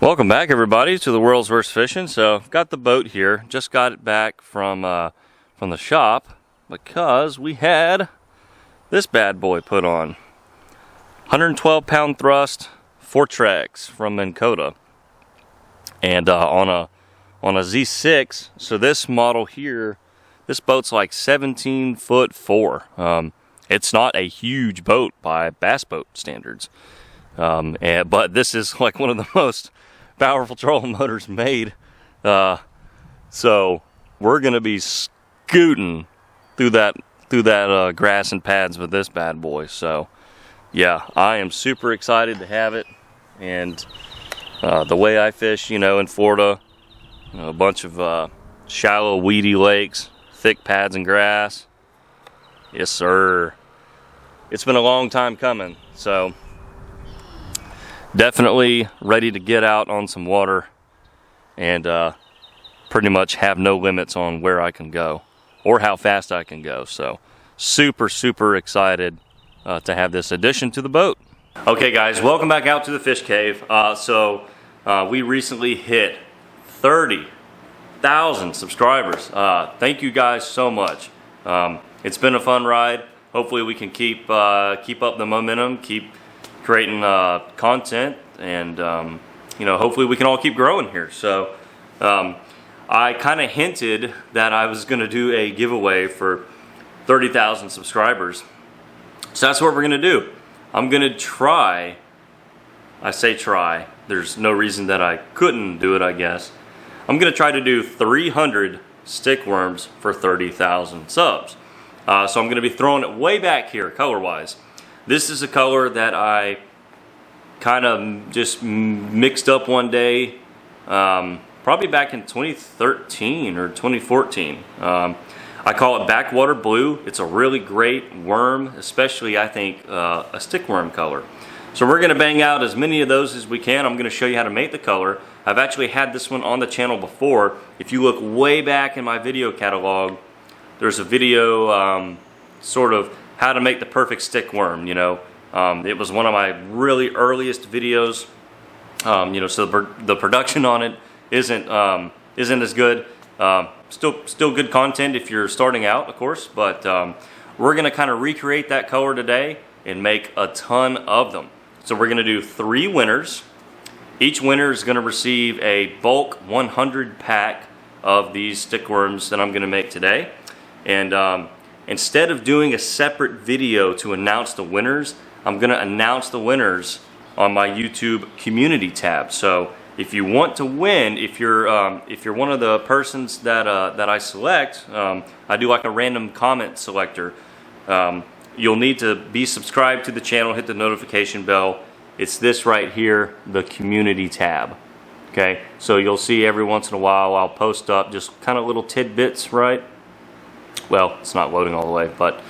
Welcome back, everybody, to the World's Worst Fishing. So I've got the boat here. Just got it back from the shop because we had this bad boy put on. 112-pound thrust, 4-Trex from Minn Kota, and on a Z6. So this model here, this boat's like 17'4". It's not a huge boat by bass boat standards, but this is like one of the most powerful trolling motors made. So we're gonna be scooting through that grass and pads with this bad boy. So yeah, I am super excited to have it. And the way I fish, in Florida, a bunch of shallow, weedy lakes, thick pads and grass. Yes, sir. It's been a long time coming, so definitely ready to get out on some water and pretty much have no limits on where I can go or how fast I can go. So super excited to have this addition to the boat. Okay guys, welcome back out to the fish cave. We recently hit 30,000 subscribers. Thank you guys so much. It's been a fun ride. Hopefully we can keep up the momentum, keep creating content, and hopefully we can all keep growing here. So I kind of hinted that I was going to do a giveaway for 30,000 subscribers. So that's what we're going to do. I'm going to try, I say try, there's no reason that I couldn't do it, I guess. I'm going to try to do 300 stickworms for 30,000 subs. So I'm going to be throwing it way back here color-wise. This is a color that I kind of just mixed up one day, probably back in 2013 or 2014. I call it backwater blue. It's a really great worm, especially I think a stickworm color. So we're going to bang out as many of those as we can. I'm going to show you how to make the color. I've actually had this one on the channel before. If you look way back in my video catalog, there's a video sort of how to make the perfect stick worm. It was one of my really earliest videos. So the production on it isn't as good. Still good content if you're starting out, of course. But we're gonna kind of recreate that color today and make a ton of them. So we're gonna do 3 winners. Each winner is gonna receive a bulk 100 pack of these stickworms that I'm gonna make today. And instead of doing a separate video to announce the winners, I'm going to announce the winners on my YouTube community tab. So if you want to win, if you're one of the persons that I select, I do like a random comment selector. You'll need to be subscribed to the channel, hit the notification bell. It's this right here, the community tab. Okay, so you'll see every once in a while I'll post up just kind of little tidbits, right? Well, it's not loading all the way, but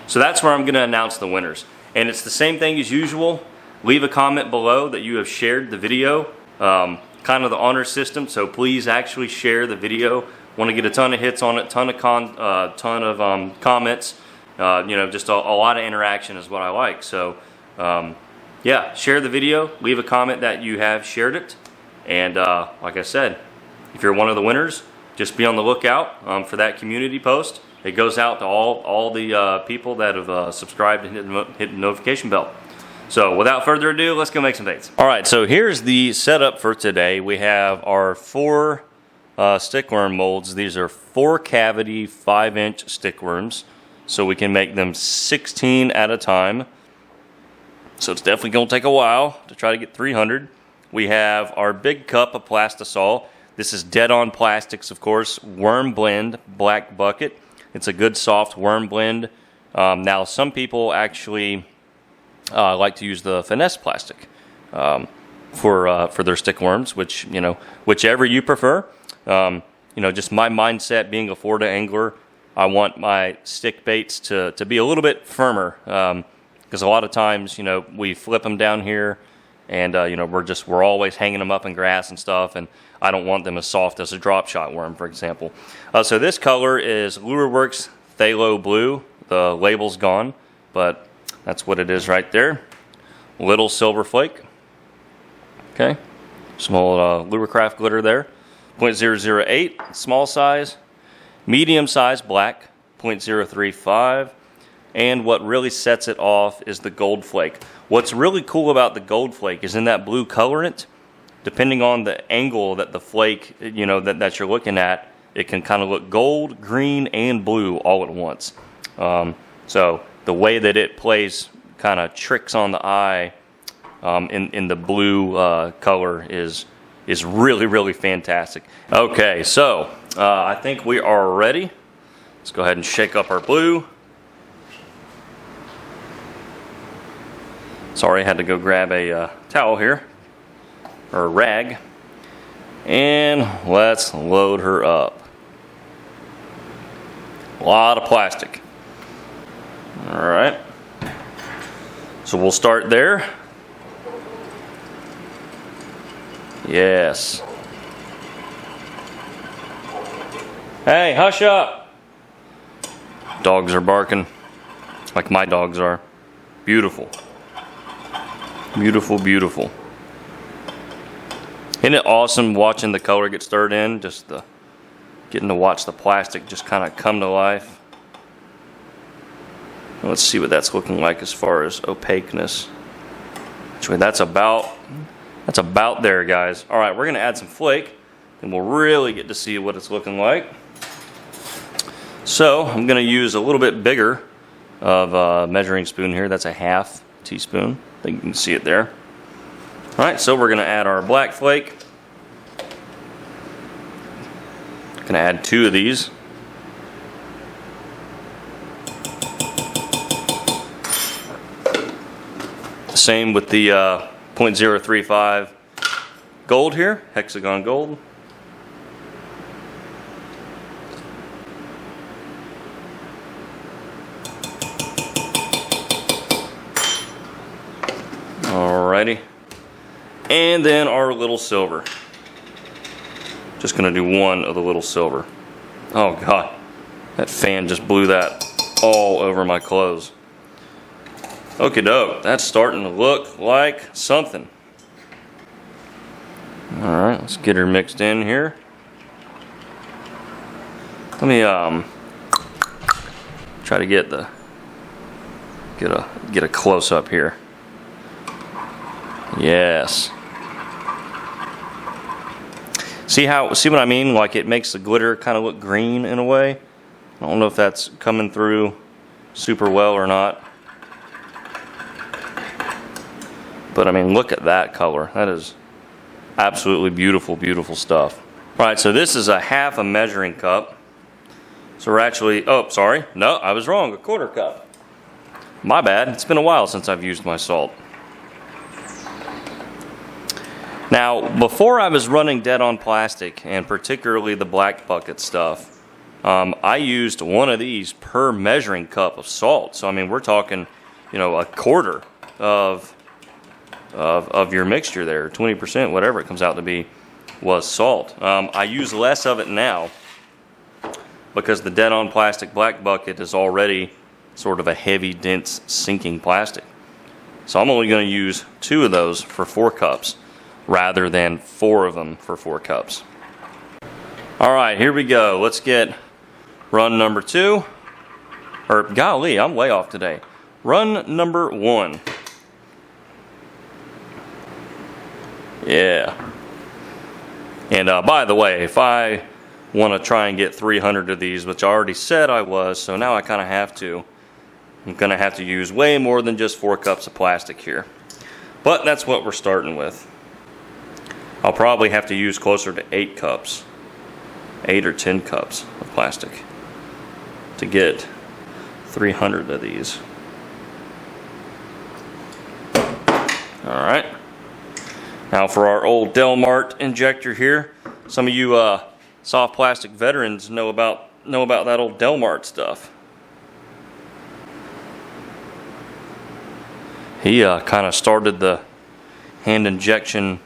so that's where I'm going to announce the winners. And it's the same thing as usual. Leave a comment below that you have shared the video, kind of the honor system. So please actually share the video. Want to get a ton of hits on it, ton of comments. Just a lot of interaction is what I like. So yeah, share the video. Leave a comment that you have shared it. And like I said, if you're one of the winners, just be on the lookout for that community post. It goes out to all the people that have subscribed and hit the notification bell. So without further ado, let's go make some baits. All right, so here's the setup for today. We have our 4 stickworm molds. These are 4 cavity 5-inch stickworms. So we can make them 16 at a time. So it's definitely going to take a while to try to get 300. We have our big cup of plastisol. This is Dead On Plastics, of course, worm blend black bucket. It's a good soft worm blend. Now, some people actually like to use the finesse plastic for their stickworms, which whichever you prefer. Just my mindset being a Florida angler, I want my stick baits to be a little bit firmer because a lot of times we flip them down here. And we're always hanging them up in grass and stuff, and I don't want them as soft as a drop shot worm, for example. So this color is LureWorks Phthalo Blue. The label's gone, but that's what it is right there. Little silver flake. Okay. Small Lurecraft glitter there. 0.008, small size. Medium size black, 0.035. And what really sets it off is the gold flake. What's really cool about the gold flake is in that blue colorant, depending on the angle that the flake, that you're looking at, it can kind of look gold, green, and blue all at once. So the way that it plays kind of tricks on the eye in the blue color is really, really fantastic. Okay, so I think we are ready. Let's go ahead and shake up our blue. Sorry, I had to go grab a towel here, or a rag. And let's load her up. A lot of plastic. All right. So we'll start there. Yes. Hey, hush up. Dogs are barking like my dogs are. Beautiful. Beautiful, beautiful. Isn't it awesome watching the color get stirred in? Just getting to watch the plastic just kind of come to life. Let's see what that's looking like as far as opaqueness. Actually, that's about there, guys. All right, we're gonna add some flake, and we'll really get to see what it's looking like. So I'm gonna use a little bit bigger of a measuring spoon here. That's a half teaspoon. I think you can see it there. All right, so we're gonna add our black flake. Gonna add 2 of these. Same with the 0.035 gold here, hexagon gold. Alrighty. And then our little silver. Just gonna do 1 of the little silver. Oh God, that fan just blew that all over my clothes. Okie doke, that's starting to look like something. Alright, let's get her mixed in here. Let me try to get a close up here. Yes. See what I mean? Like it makes the glitter kind of look green in a way. I don't know if that's coming through super well or not. But I mean, look at that color. That is absolutely beautiful, beautiful stuff. All right, so this is a half a measuring cup. So we're actually, oh, sorry. No, I was wrong, a 1/4 cup. My bad, it's been a while since I've used my salt. Now, before I was running dead on plastic, and particularly the black bucket stuff, I used 1 of these per measuring cup of salt. So I mean, we're talking, a 1/4 of your mixture there, 20%, whatever it comes out to be, was salt. I use less of it now because the dead on plastic black bucket is already sort of a heavy, dense, sinking plastic. So I'm only going to use 2 of those for 4 cups rather than 4 of them for 4 cups. All right, here we go. Let's get run number 2. Or golly, I'm way off today. Run number 1. Yeah. And by the way, if I want to try and get 300 of these, which I already said I was, so now I kind of have to, I'm going to have to use way more than just 4 cups of plastic here. But that's what we're starting with. I'll probably have to use closer to 8 cups, 8 or 10 cups of plastic to get 300 of these. All right. Now for our old Delmart injector here, some of you soft plastic veterans know about that old Delmart stuff. He kind of started the hand injection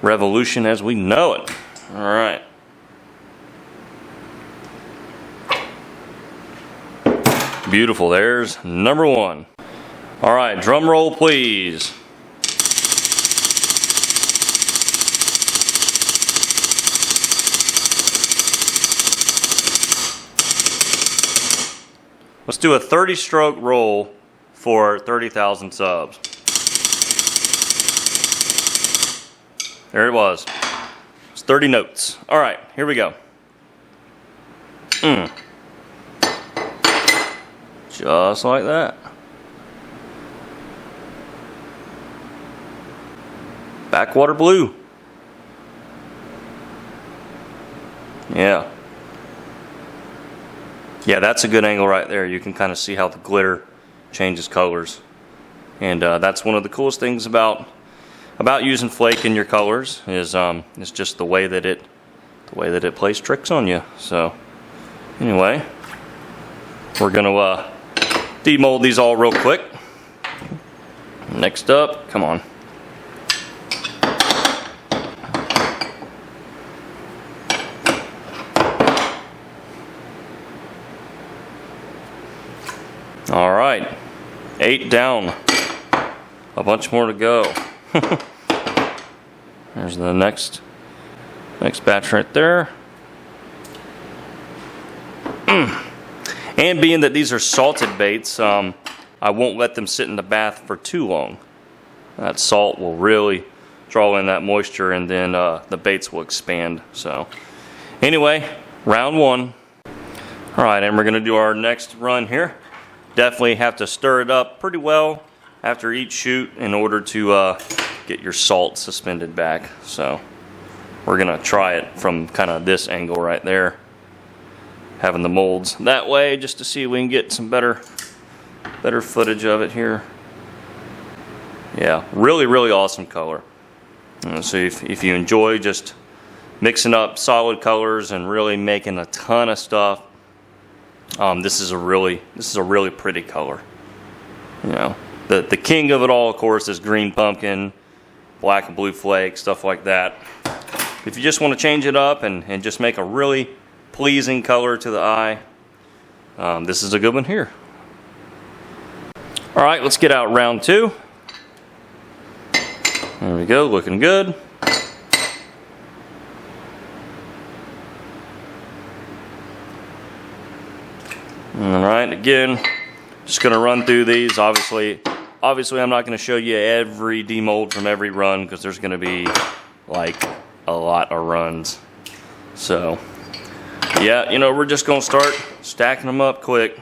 revolution as we know it. All right. Beautiful. There's number 1. All right, drum roll please. Let's do a 30 stroke roll for 30,000 subs. There it was. It's 30 notes. All right, here we go. Just like that. Backwater blue. Yeah. Yeah, that's a good angle right there. You can kind of see how the glitter changes colors. And that's one of the coolest things about using flake in your colors is just the way that it plays tricks on you. So anyway, we're gonna demold these all real quick. Next up, come on. All right, 8 down, a bunch more to go. There's the next batch right there. And being that these are salted baits, I won't let them sit in the bath for too long. That salt will really draw in that moisture, and then the baits will expand. So anyway, round 1. All right, and we're gonna do our next run here. Definitely have to stir it up pretty well after each shoot in order to get your salt suspended back. So we're gonna try it from kind of this angle right there, having the molds that way, just to see if we can get some better footage of it here. Yeah, really awesome color. So if you enjoy just mixing up solid colors and really making a ton of stuff, this is a really pretty color. You know, the king of it all, of course, is green pumpkin, black and blue flake, stuff like that. If you just want to change it up and just make a really pleasing color to the eye, this is a good one here. All right, let's get out round 2. There we go, looking good. Alright, again, just going to run through these. Obviously I'm not going to show you every demold from every run because there's going to be like a lot of runs. So, yeah, you know, we're just going to start stacking them up quick.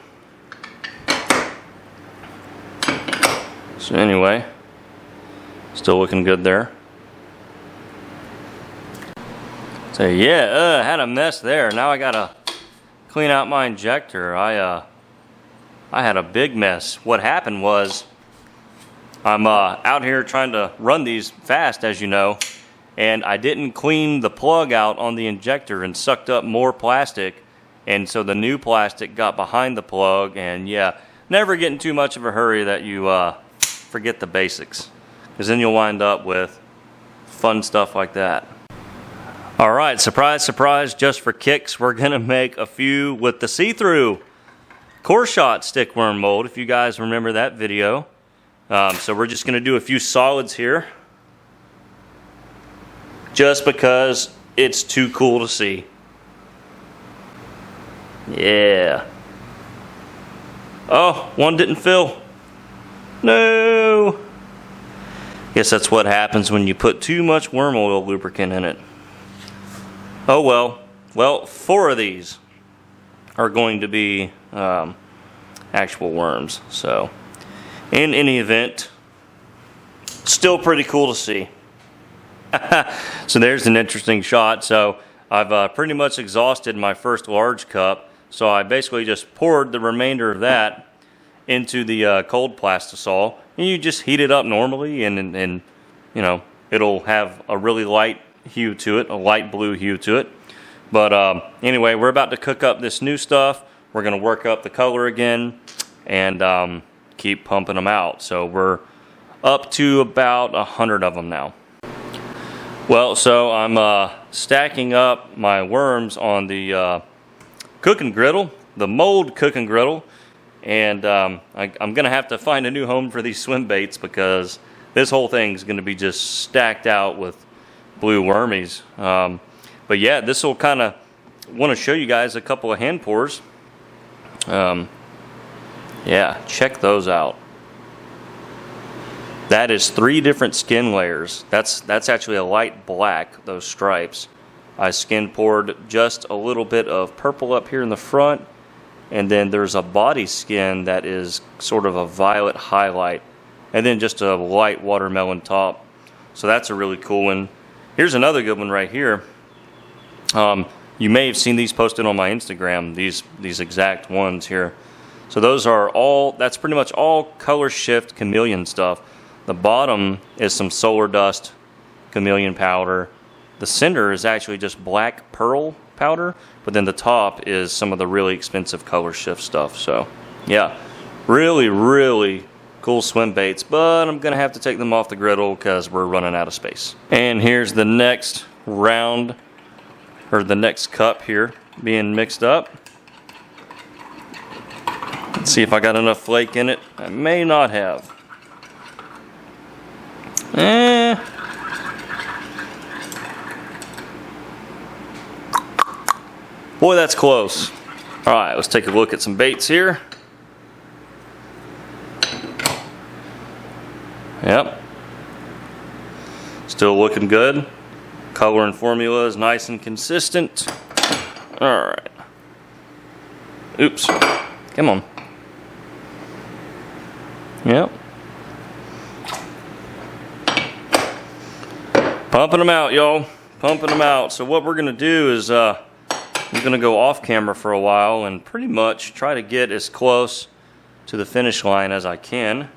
So anyway, still looking good there. So yeah, had a mess there. Now I got to clean out my injector. I had a big mess. What happened was I'm out here trying to run these fast, as you know, and I didn't clean the plug out on the injector and sucked up more plastic, and so the new plastic got behind the plug. And yeah, never get in too much of a hurry that you forget the basics, because then you'll wind up with fun stuff like that. All right, surprise, surprise, just for kicks, we're gonna make a few with the see-through core shot stickworm mold, if you guys remember that video. So we're just gonna do a few solids here, just because it's too cool to see. Yeah. Oh, one didn't fill. No. Guess that's what happens when you put too much worm oil lubricant in it. Oh well. Well, 4 of these are going to be actual worms. So, in any event, still pretty cool to see. So there's an interesting shot. So I've pretty much exhausted my first large cup. So I basically just poured the remainder of that into the cold plastisol, and you just heat it up normally, and you know, it'll have a really light hue to it, a light blue hue to it. But anyway, we're about to cook up this new stuff. We're going to work up the color again and keep pumping them out. So we're up to about 100 of them now. Well, so I'm stacking up my worms on the cooking griddle, the mold cooking griddle, and I'm going to have to find a new home for these swim baits, because this whole thing is going to be just stacked out with blue wormies. But yeah, this will kind of want to show you guys a couple of hand pours. Yeah, check those out. That is 3 different skin layers. That's actually a light black, those stripes. I skin poured just a little bit of purple up here in the front, and then there's a body skin that is sort of a violet highlight, and then just a light watermelon top. So that's a really cool one. Here's another good one right here. You may have seen these posted on my Instagram, these exact ones here. So those are all, that's pretty much all color shift chameleon stuff. The bottom is some solar dust chameleon powder. The center is actually just black pearl powder, but then the top is some of the really expensive color shift stuff. So yeah, really, really cool swim baits, but I'm gonna have to take them off the griddle because we're running out of space. And here's the next round, or the next cup here being mixed up. Let's see if I got enough flake in it. I may not have. Boy, that's close. All right, let's take a look at some baits here. Yep. Still looking good. Color and formula is nice and consistent. All right. Oops. Come on. Yep. Pumping them out, y'all. Pumping them out. So what we're going to do is I'm going to go off camera for a while and pretty much try to get as close to the finish line as I can.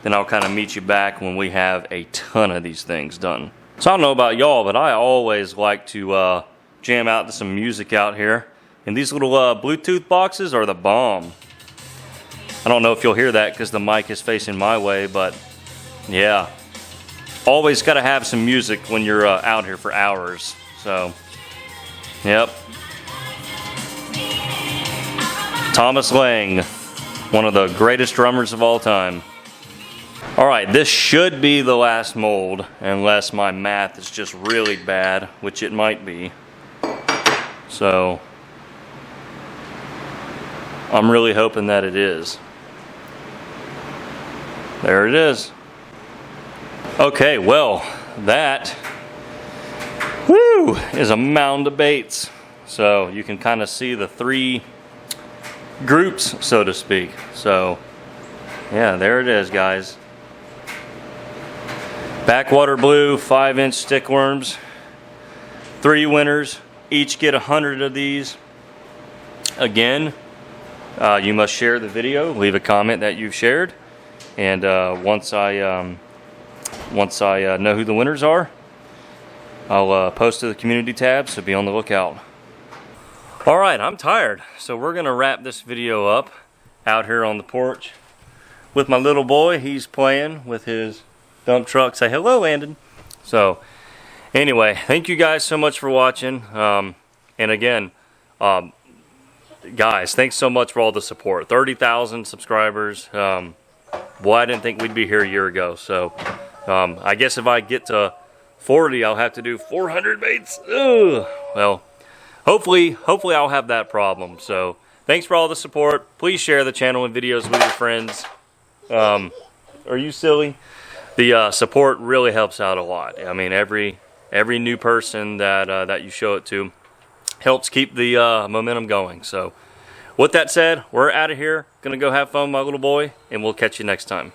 Then I'll kind of meet you back when we have a ton of these things done. So I don't know about y'all, but I always like to jam out to some music out here. And these little Bluetooth boxes are the bomb. I don't know if you'll hear that because the mic is facing my way, but yeah. Always got to have some music when you're out here for hours. So, yep. Thomas Lang, one of the greatest drummers of all time. Alright, this should be the last mold, unless my math is just really bad, which it might be. So, I'm really hoping that it is. There it is. Okay, well, that, woo, is a mound of baits. So, you can kind of see the 3 groups, so to speak. So, yeah, there it is, guys. Backwater blue, 5-inch stick worms. 3 winners. Each get 100 of these. Again, you must share the video. Leave a comment that you've shared. And once I know who the winners are, I'll post to the community tab, so be on the lookout. Alright, I'm tired, so we're going to wrap this video up out here on the porch with my little boy. He's playing with his dump truck. Say hello, Landon. So, anyway, thank you guys so much for watching. And again, guys, thanks so much for all the support. 30,000 subscribers. Boy, I didn't think we'd be here a year ago. So, I guess if I get to 40, I'll have to do 400 baits. Ugh. Well, hopefully I'll have that problem. So, thanks for all the support. Please share the channel and videos with your friends. Are you silly? The support really helps out a lot. I mean, every new person that you show it to helps keep the momentum going. So, with that said, we're out of here. Gonna go have fun with my little boy, and we'll catch you next time.